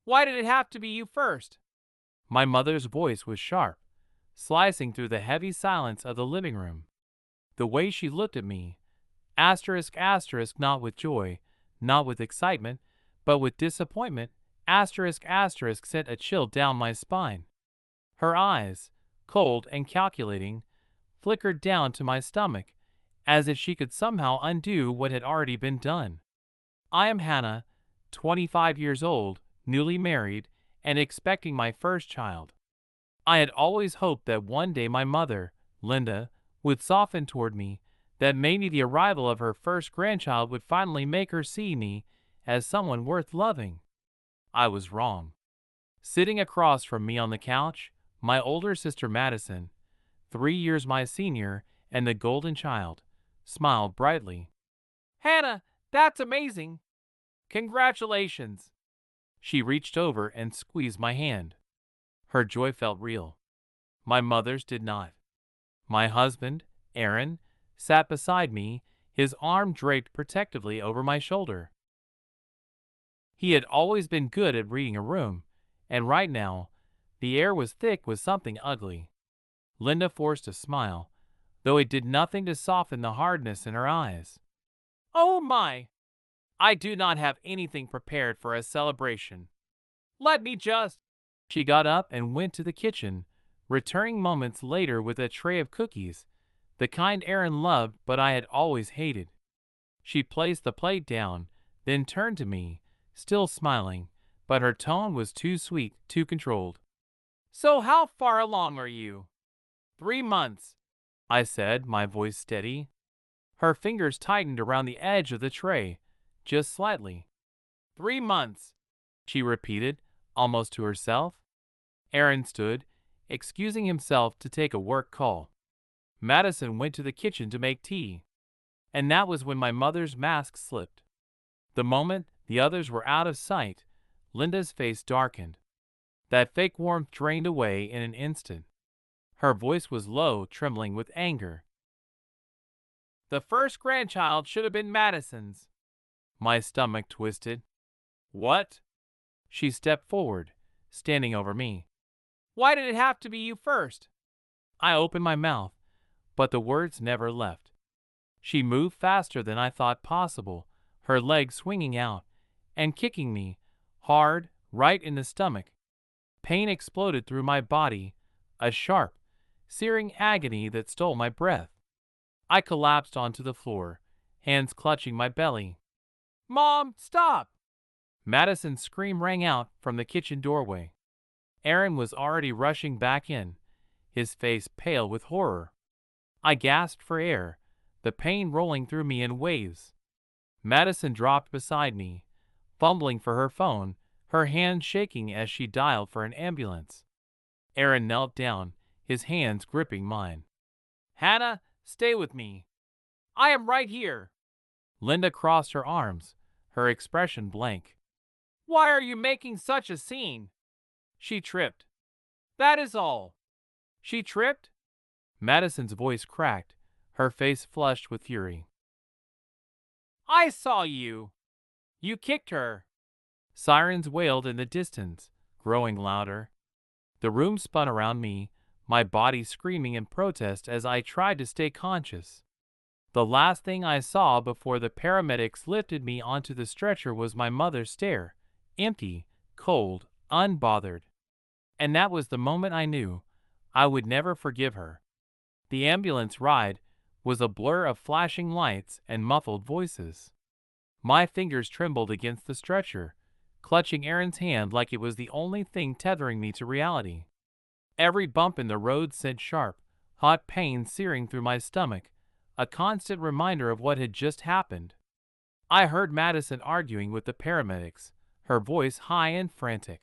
Why did it have to be you first? My mother's voice was sharp, slicing through the heavy silence of the living room. The way she looked at me, asterisk asterisk, not with joy, not with excitement, but with disappointment, asterisk asterisk, sent a chill down my spine. Her eyes, cold and calculating, flickered down to my stomach, as if she could somehow undo what had already been done. I am Hannah, 25 years old, newly married, and expecting my first child. I had always hoped that one day my mother, Linda, would soften toward me, that maybe the arrival of her first grandchild would finally make her see me as someone worth loving. I was wrong. Sitting across from me on the couch, my older sister Madison, 3 years my senior and the golden child, smiled brightly. Hannah, that's amazing! Congratulations! She reached over and squeezed my hand. Her joy felt real. My mother's did not. My husband, Aaron, sat beside me, his arm draped protectively over my shoulder. He had always been good at reading a room, and right now, the air was thick with something ugly. Linda forced a smile, though it did nothing to soften the hardness in her eyes. Oh my! I do not have anything prepared for a celebration. Let me just. She got up and went to the kitchen, returning moments later with a tray of cookies, the kind Aaron loved but I had always hated. She placed the plate down, then turned to me, still smiling, but her tone was too sweet, too controlled. So how far along are you? 3 months, I said, my voice steady. Her fingers tightened around the edge of the tray, just slightly. 3 months, she repeated, almost to herself. Aaron stood, excusing himself to take a work call. Madison went to the kitchen to make tea. And that was when my mother's mask slipped. The moment the others were out of sight, Linda's face darkened. That fake warmth drained away in an instant. Her voice was low, trembling with anger. The first grandchild should have been Madison's. My stomach twisted. What? She stepped forward, standing over me. Why did it have to be you first? I opened my mouth, but the words never left. She moved faster than I thought possible, her legs swinging out and kicking me, hard, right in the stomach. Pain exploded through my body, a sharp, searing agony that stole my breath. I collapsed onto the floor, hands clutching my belly. Mom, stop! Madison's scream rang out from the kitchen doorway. Aaron was already rushing back in, his face pale with horror. I gasped for air, the pain rolling through me in waves. Madison dropped beside me, fumbling for her phone, her hand shaking as she dialed for an ambulance. Aaron knelt down, his hands gripping mine. Hannah, stay with me. I am right here. Linda crossed her arms, her expression blank. Why are you making such a scene? She tripped. That is all. She tripped? Madison's voice cracked, her face flushed with fury. I saw you. You kicked her. Sirens wailed in the distance, growing louder. The room spun around me, my body screaming in protest as I tried to stay conscious. The last thing I saw before the paramedics lifted me onto the stretcher was my mother's stare, empty, cold, unbothered. And that was the moment I knew I would never forgive her. The ambulance ride was a blur of flashing lights and muffled voices. My fingers trembled against the stretcher, clutching Aaron's hand like it was the only thing tethering me to reality. Every bump in the road sent sharp, hot pain searing through my stomach, a constant reminder of what had just happened. I heard Madison arguing with the paramedics, her voice high and frantic.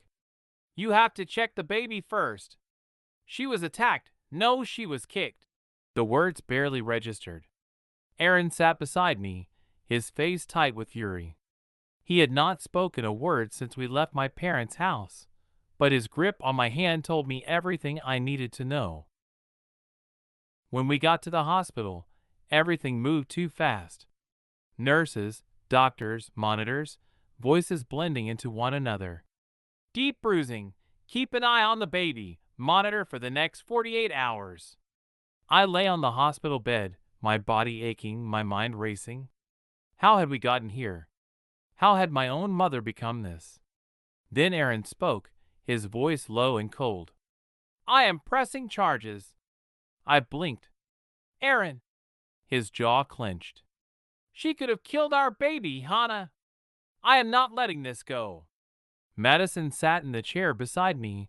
You have to check the baby first. She was attacked. No, she was kicked. The words barely registered. Aaron sat beside me, his face tight with fury. He had not spoken a word since we left my parents' house, but his grip on my hand told me everything I needed to know. When we got to the hospital, everything moved too fast. Nurses, doctors, monitors, voices blending into one another. Deep bruising. Keep an eye on the baby. Monitor for the next 48 hours. I lay on the hospital bed, my body aching, my mind racing. How had we gotten here? How had my own mother become this? Then Aaron spoke, his voice low and cold. I am pressing charges. I blinked. Aaron. His jaw clenched. She could have killed our baby, Hannah. I am not letting this go. Madison sat in the chair beside me,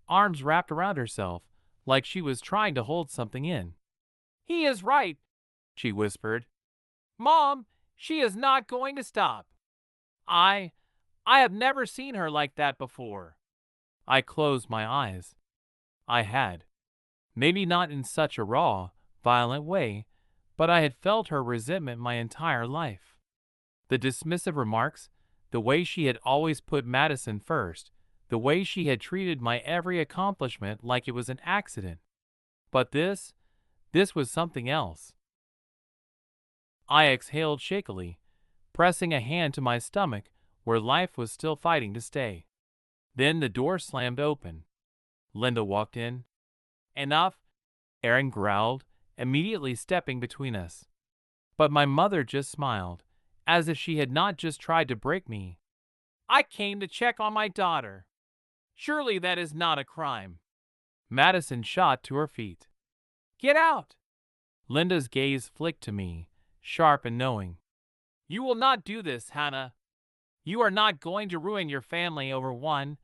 arms wrapped around herself, like she was trying to hold something in. He is right, she whispered. Mom, she is not going to stop. I have never seen her like that before. I closed my eyes. I had. Maybe not in such a raw, violent way, but I had felt her resentment my entire life. The dismissive remarks, the way she had always put Madison first, the way she had treated my every accomplishment like it was an accident. But this was something else. I exhaled shakily, pressing a hand to my stomach where life was still fighting to stay. Then the door slammed open. Linda walked in. Enough, Aaron growled, immediately stepping between us. But my mother just smiled, as if she had not just tried to break me. I came to check on my daughter. Surely that is not a crime. Madison shot to her feet. Get out! Linda's gaze flicked to me, sharp and knowing. You will not do this, Hannah. You are not going to ruin your family over one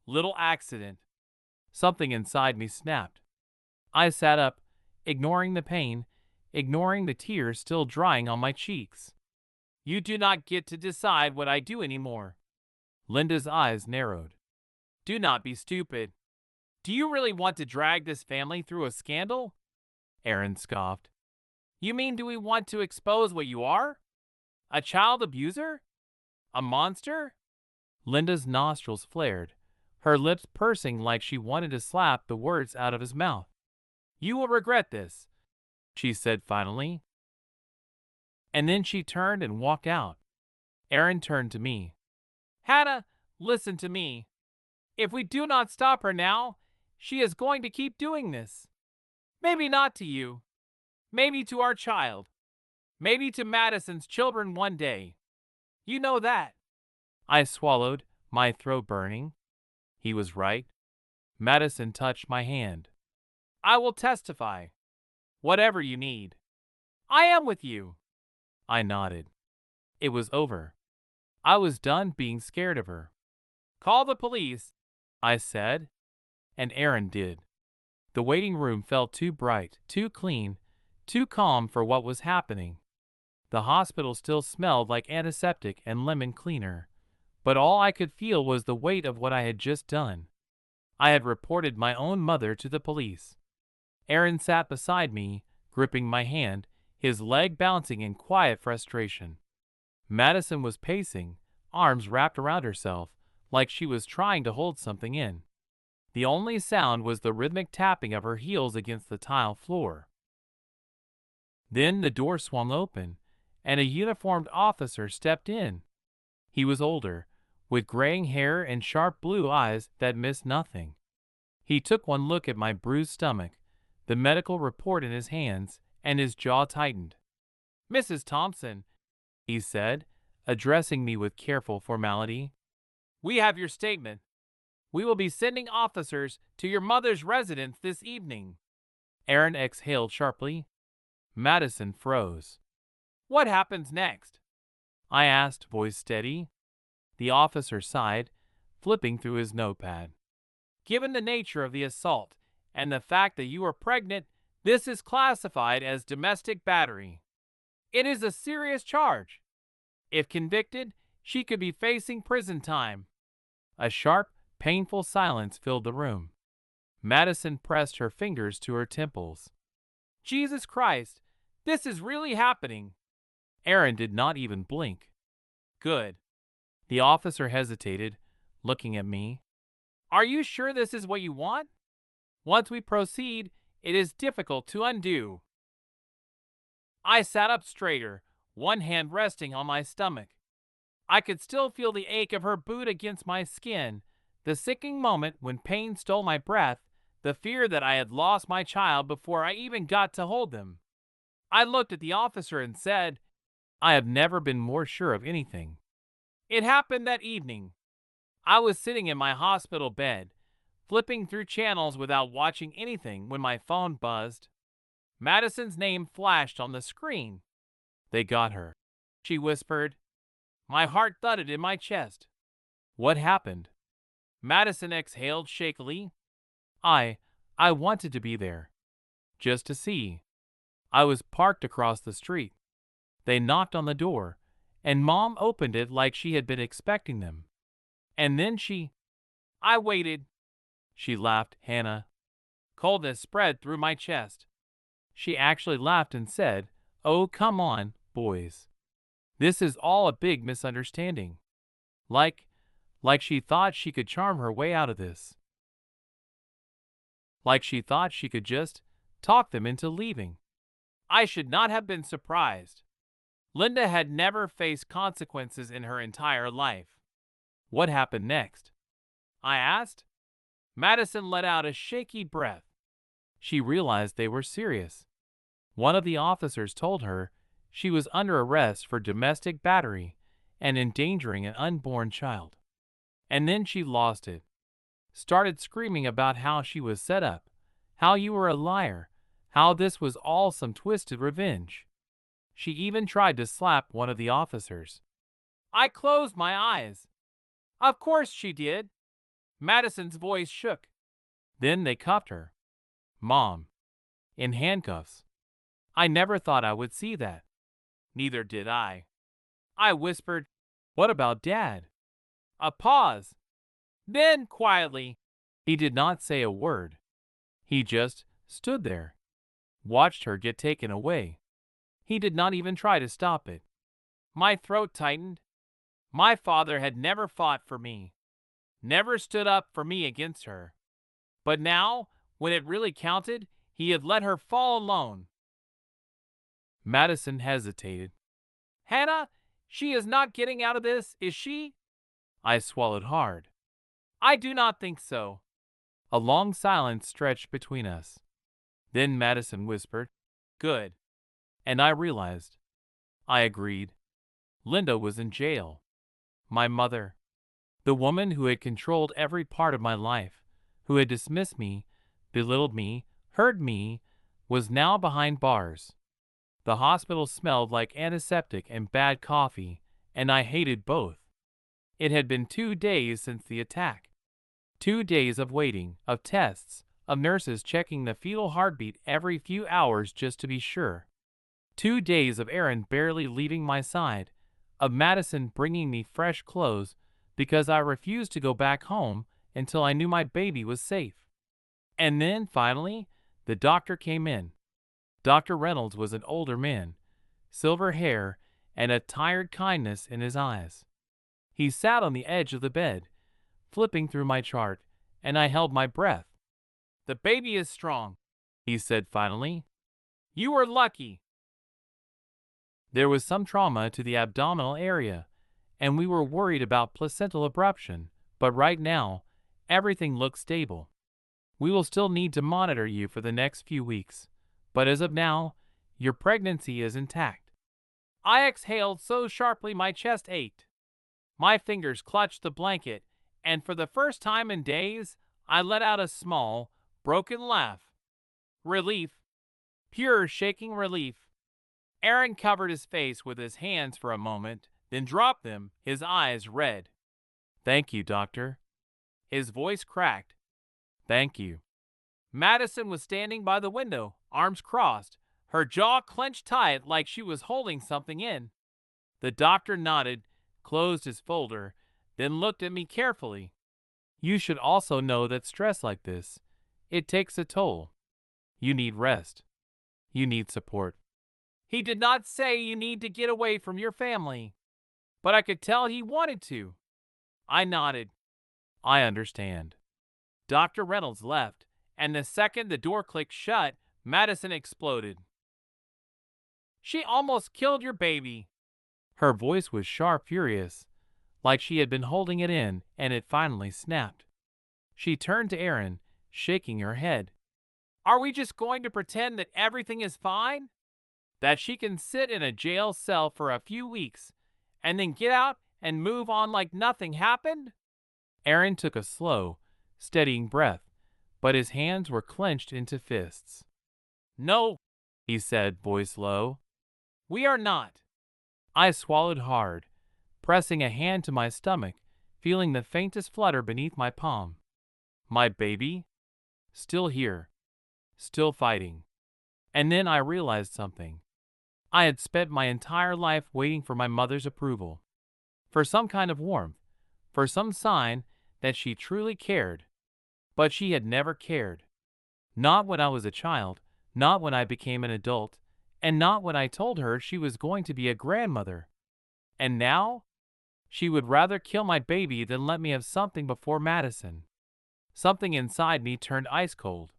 little accident. Something inside me snapped. I sat up, ignoring the pain, ignoring the tears still drying on my cheeks. You do not get to decide what I do anymore. Linda's eyes narrowed. Do not be stupid. Do you really want to drag this family through a scandal? Aaron scoffed. You mean do we want to expose what you are? A child abuser? A monster? Linda's nostrils flared, her lips pursing like she wanted to slap the words out of his mouth. You will regret this, she said finally. And then she turned and walked out. Aaron turned to me. Hannah, listen to me. If we do not stop her now, she is going to keep doing this. Maybe not to you. Maybe to our child. Maybe to Madison's children one day. You know that. I swallowed, my throat burning. He was right. Madison touched my hand. I will testify. Whatever you need. I am with you. I nodded. It was over. I was done being scared of her. Call the police, I said, and Aaron did. The waiting room felt too bright, too clean, too calm for what was happening. The hospital still smelled like antiseptic and lemon cleaner, but all I could feel was the weight of what I had just done. I had reported my own mother to the police. Aaron sat beside me, gripping my hand, his leg bouncing in quiet frustration. Madison was pacing, arms wrapped around herself, like she was trying to hold something in. The only sound was the rhythmic tapping of her heels against the tile floor. Then the door swung open, and a uniformed officer stepped in. He was older, with graying hair and sharp blue eyes that missed nothing. He took one look at my bruised stomach, the medical report in his hands, and his jaw tightened. Mrs. Thompson, he said, addressing me with careful formality, we have your statement. We will be sending officers to your mother's residence this evening. Aaron exhaled sharply. Madison froze. What happens next? I asked, voice steady. The officer sighed, flipping through his notepad. Given the nature of the assault and the fact that you are pregnant, this is classified as domestic battery. It is a serious charge. If convicted, she could be facing prison time. A sharp, painful silence filled the room. Madison pressed her fingers to her temples. Jesus Christ, this is really happening. Aaron did not even blink. Good. The officer hesitated, looking at me. Are you sure this is what you want? Once we proceed, it is difficult to undo. I sat up straighter, one hand resting on my stomach. I could still feel the ache of her boot against my skin, The sickening moment when pain stole my breath, the fear that I had lost my child before I even got to hold them. I looked at the officer and said, I have never been more sure of anything. It happened that evening. I was sitting in my hospital bed, flipping through channels without watching anything when my phone buzzed. Madison's name flashed on the screen. They got her, she whispered. My heart thudded in my chest. What happened? Madison exhaled shakily. I, I wanted to be there. Just to see. I was parked across the street. They knocked on the door, and Mom opened it like she had been expecting them. And then I waited. She laughed, Hannah. Coldness spread through my chest. She actually laughed and said, Oh, come on, boys. This is all a big misunderstanding. Like she thought she could charm her way out of this. Like she thought she could just talk them into leaving. I should not have been surprised. Linda had never faced consequences in her entire life. What happened next? I asked. Madison let out a shaky breath. She realized they were serious. One of the officers told her she was under arrest for domestic battery and endangering an unborn child. And then she lost it. Started screaming about how she was set up, how you were a liar, how this was all some twisted revenge. She even tried to slap one of the officers. I closed my eyes. Of course she did. Madison's voice shook. Then they cuffed her. Mom. In handcuffs. I never thought I would see that. Neither did I. I whispered, What about Dad? A pause. Then, quietly, he did not say a word. He just stood there, watched her get taken away. He did not even try to stop it. My throat tightened. My father had never fought for me, never stood up for me against her. But now, when it really counted, he had let her fall alone. Madison hesitated. Hannah, she is not getting out of this, is she? I swallowed hard. I do not think so. A long silence stretched between us. Then Madison whispered, Good. And I realized. I agreed. Linda was in jail. My mother, the woman who had controlled every part of my life, who had dismissed me, belittled me, hurt me, was now behind bars. The hospital smelled like antiseptic and bad coffee, and I hated both. It had been 2 days since the attack. 2 days of waiting, of tests, of nurses checking the fetal heartbeat every few hours just to be sure. 2 days of Aaron barely leaving my side, of Madison bringing me fresh clothes because I refused to go back home until I knew my baby was safe. And then, finally, the doctor came in. Dr. Reynolds was an older man, silver hair, and a tired kindness in his eyes. He sat on the edge of the bed, flipping through my chart, and I held my breath. The baby is strong, he said finally. You were lucky. There was some trauma to the abdominal area, and we were worried about placental abruption, but right now, everything looks stable. We will still need to monitor you for the next few weeks, but as of now, your pregnancy is intact. I exhaled so sharply my chest ached. My fingers clutched the blanket, and for the first time in days, I let out a small, broken laugh. Relief. Pure shaking relief. Aaron covered his face with his hands for a moment, then dropped them, his eyes red. Thank you, doctor. His voice cracked. Thank you. Madison was standing by the window, arms crossed, her jaw clenched tight like she was holding something in. The doctor nodded, closed his folder, then looked at me carefully. You should also know that stress like this, it takes a toll. You need rest. You need support. He did not say you need to get away from your family, but I could tell he wanted to. I nodded. I understand. Dr. Reynolds left, and the second the door clicked shut, Madison exploded. She almost killed your baby. Her voice was sharp, furious, like she had been holding it in and it finally snapped. She turned to Aaron, shaking her head. Are we just going to pretend that everything is fine? That she can sit in a jail cell for a few weeks and then get out and move on like nothing happened? Aaron took a slow, steadying breath, but his hands were clenched into fists. No, he said, voice low. We are not. I swallowed hard, pressing a hand to my stomach, feeling the faintest flutter beneath my palm. My baby? Still here. Still fighting. And then I realized something. I had spent my entire life waiting for my mother's approval, for some kind of warmth, for some sign that she truly cared. But she had never cared. Not when I was a child, not when I became an adult, and not when I told her she was going to be a grandmother. And now? She would rather kill my baby than let me have something before Madison. Something inside me turned ice cold.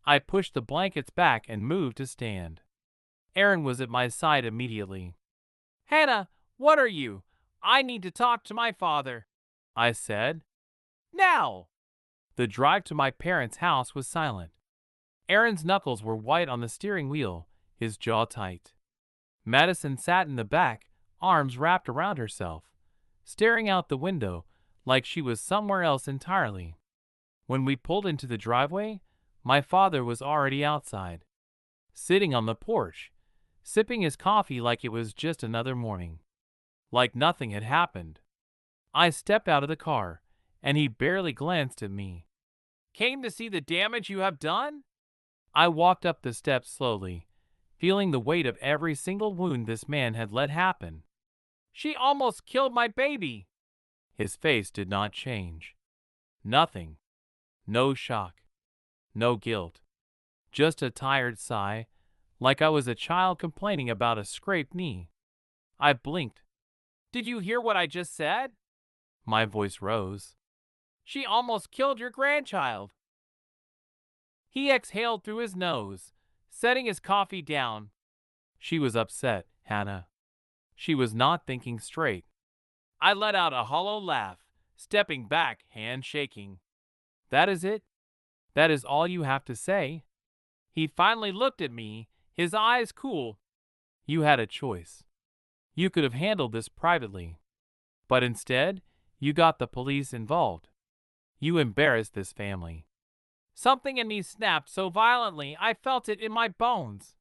I pushed the blankets back and moved to stand. Aaron was at my side immediately. Hannah, what are you? I need to talk to my father, I said. Now! The drive to my parents' house was silent. Aaron's knuckles were white on the steering wheel, his jaw tight. Madison sat in the back, arms wrapped around herself, staring out the window like she was somewhere else entirely. When we pulled into the driveway, my father was already outside, sitting on the porch, sipping his coffee like it was just another morning, like nothing had happened. I stepped out of the car, and he barely glanced at me. Came to see the damage you have done? I walked up the steps slowly, feeling the weight of every single wound this man had let happen. She almost killed my baby. His face did not change. Nothing. No shock. No guilt. Just a tired sigh, like I was a child complaining about a scraped knee. I blinked. Did you hear what I just said? My voice rose. She almost killed your grandchild. He exhaled through his nose, setting his coffee down. She was upset, Hannah. She was not thinking straight. I let out a hollow laugh, stepping back, hand shaking. That is it? That is all you have to say? He finally looked at me, his eyes cool. You had a choice. You could have handled this privately. But instead, you got the police involved. You embarrassed this family. Something in me snapped so violently I felt it in my bones.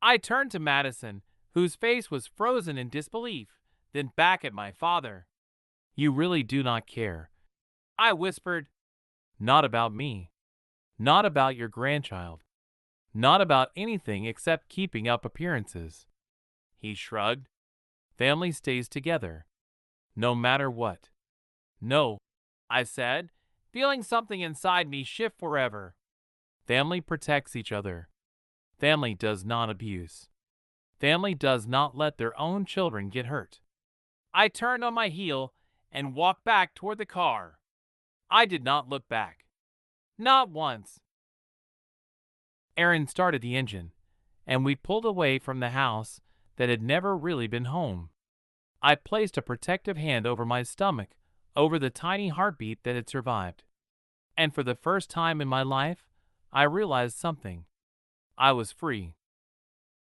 I turned to Madison, whose face was frozen in disbelief, then back at my father. You really do not care, I whispered. Not about me. Not about your grandchild. Not about anything except keeping up appearances. He shrugged. Family stays together, no matter what. No, I said, feeling something inside me shift forever. Family protects each other. Family does not abuse. Family does not let their own children get hurt. I turned on my heel and walked back toward the car. I did not look back. Not once. Aaron started the engine, and we pulled away from the house that had never really been home. I placed a protective hand over my stomach, over the tiny heartbeat that had survived. And for the first time in my life, I realized something. I was free.